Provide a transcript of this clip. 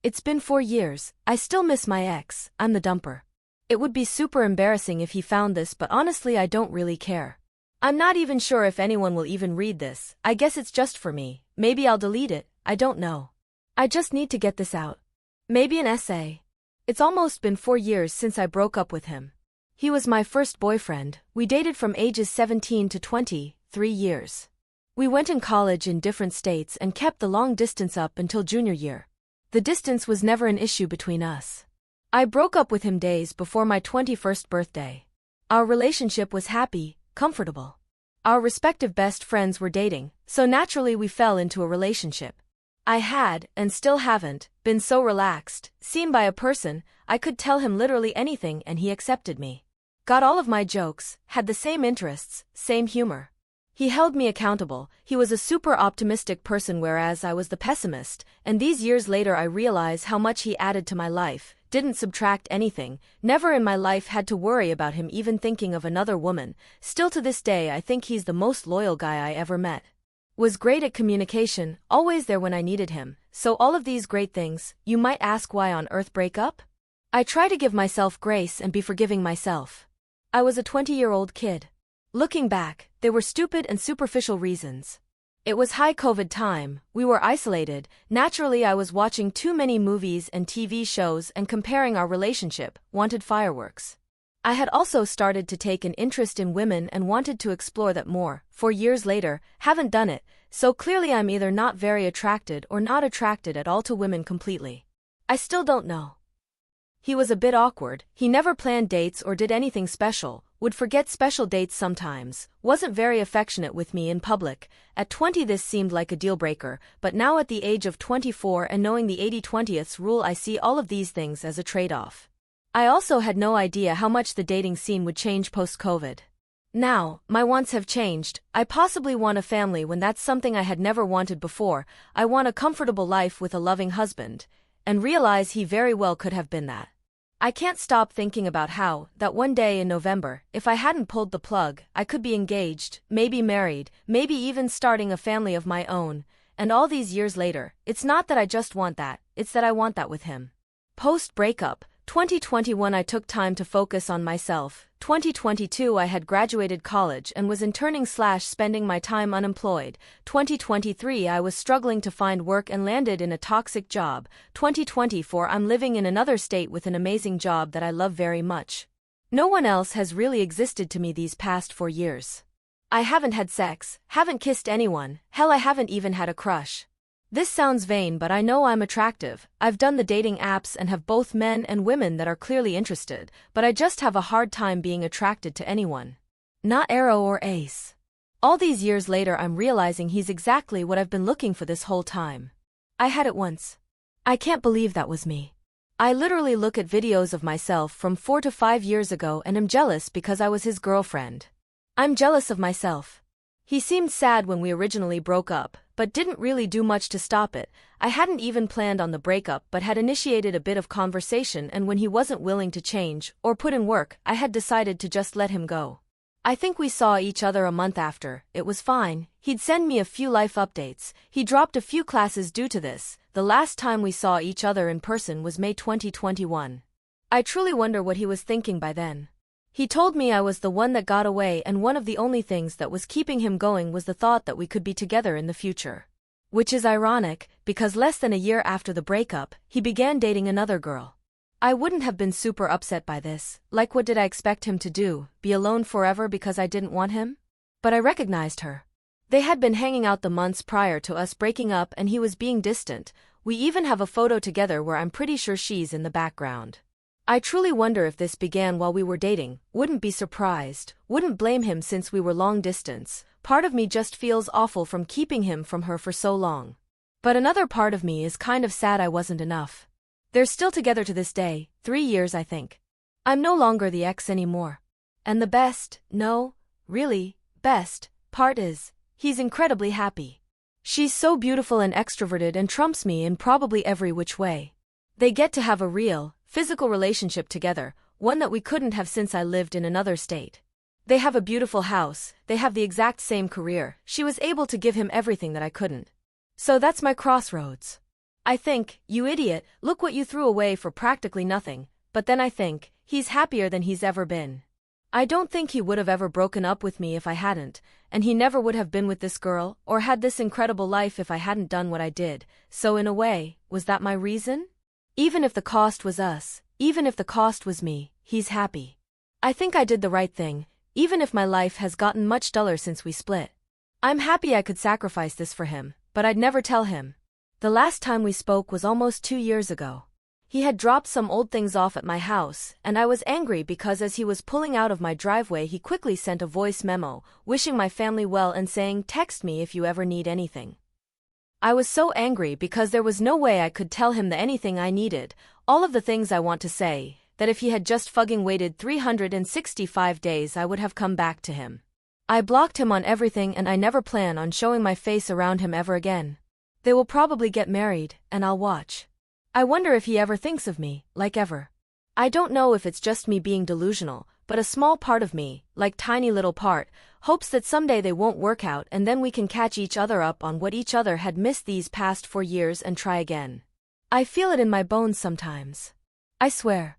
It's been 4 years, I still miss my ex, I'm the dumper. It would be super embarrassing if he found this, but honestly I don't really care. I'm not even sure if anyone will even read this, I guess it's just for me, maybe I'll delete it, I don't know. I just need to get this out. Maybe an essay. It's almost been 4 years since I broke up with him. He was my first boyfriend, we dated from ages 17 to 20, 3 years. We went in college in different states and kept the long distance up until junior year. The distance was never an issue between us. I broke up with him days before my 21st birthday. Our relationship was happy, comfortable. Our respective best friends were dating, so naturally we fell into a relationship. I had, and still haven't, been so relaxed, seen by a person, I could tell him literally anything and he accepted me. Got all of my jokes, had the same interests, same humor. He held me accountable, he was a super optimistic person whereas I was the pessimist, and these years later I realize how much he added to my life, didn't subtract anything, never in my life had to worry about him even thinking of another woman, still to this day I think he's the most loyal guy I ever met. Was great at communication, always there when I needed him, so all of these great things, you might ask why on earth break up? I try to give myself grace and be forgiving myself. I was a 20-year-old kid. Looking back, they were stupid and superficial reasons. It was high COVID time, we were isolated, naturally I was watching too many movies and TV shows and comparing our relationship, wanted fireworks. I had also started to take an interest in women and wanted to explore that more. 4 years later, haven't done it, so clearly I'm either not very attracted or not attracted at all to women completely. I still don't know. He was a bit awkward, he never planned dates or did anything special, would forget special dates sometimes, wasn't very affectionate with me in public. At 20 this seemed like a deal breaker, but now at the age of 24 and knowing the 80-20ths rule I see all of these things as a trade-off. I also had no idea how much the dating scene would change post-COVID. Now, my wants have changed, I possibly want a family when that's something I had never wanted before, I want a comfortable life with a loving husband, and realize he very well could have been that. I can't stop thinking about how, that one day in November, if I hadn't pulled the plug, I could be engaged, maybe married, maybe even starting a family of my own, and all these years later, it's not that I just want that, it's that I want that with him. Post-breakup, 2021 I took time to focus on myself, 2022 I had graduated college and was interning/spending my time unemployed, 2023 I was struggling to find work and landed in a toxic job, 2024 I'm living in another state with an amazing job that I love very much. No one else has really existed to me these past 4 years. I haven't had sex, haven't kissed anyone, hell I haven't even had a crush. This sounds vain but I know I'm attractive, I've done the dating apps and have both men and women that are clearly interested, but I just have a hard time being attracted to anyone. Not arrow or ace. All these years later I'm realizing he's exactly what I've been looking for this whole time. I had it once. I can't believe that was me. I literally look at videos of myself from 4 to 5 years ago and am jealous because I was his girlfriend. I'm jealous of myself. He seemed sad when we originally broke up, but didn't really do much to stop it. I hadn't even planned on the breakup but had initiated a bit of conversation, and when he wasn't willing to change or put in work, I had decided to just let him go. I think we saw each other a month after, it was fine, he'd send me a few life updates, he dropped a few classes due to this, the last time we saw each other in person was May 2021. I truly wonder what he was thinking by then. He told me I was the one that got away and one of the only things that was keeping him going was the thought that we could be together in the future. Which is ironic, because less than a year after the breakup, he began dating another girl. I wouldn't have been super upset by this, like what did I expect him to do, be alone forever because I didn't want him? But I recognized her. They had been hanging out the months prior to us breaking up and he was being distant, we even have a photo together where I'm pretty sure she's in the background. I truly wonder if this began while we were dating, wouldn't be surprised, wouldn't blame him since we were long distance, part of me just feels awful from keeping him from her for so long. But another part of me is kind of sad I wasn't enough. They're still together to this day, 3 years I think. I'm no longer the ex anymore. And the best, no, really, best, part is, he's incredibly happy. She's so beautiful and extroverted and trumps me in probably every which way. They get to have a real, physical relationship together, one that we couldn't have since I lived in another state. They have a beautiful house, they have the exact same career, she was able to give him everything that I couldn't. So that's my crossroads. I think, you idiot, look what you threw away for practically nothing, but then I think, he's happier than he's ever been. I don't think he would have ever broken up with me if I hadn't, and he never would have been with this girl, or had this incredible life if I hadn't done what I did, so in a way, was that my reason? Even if the cost was us, even if the cost was me, he's happy. I think I did the right thing, even if my life has gotten much duller since we split. I'm happy I could sacrifice this for him, but I'd never tell him. The last time we spoke was almost 2 years ago. He had dropped some old things off at my house, and I was angry because as he was pulling out of my driveway he quickly sent a voice memo, wishing my family well and saying, "Text me if you ever need anything." I was so angry because there was no way I could tell him the anything I needed, all of the things I want to say, that if he had just fucking waited 365 days I would have come back to him. I blocked him on everything and I never plan on showing my face around him ever again. They will probably get married, and I'll watch. I wonder if he ever thinks of me, like ever. I don't know if it's just me being delusional, but a small part of me, like tiny little part, hopes that someday they won't work out and then we can catch each other up on what each other had missed these past 4 years and try again. I feel it in my bones sometimes. I swear.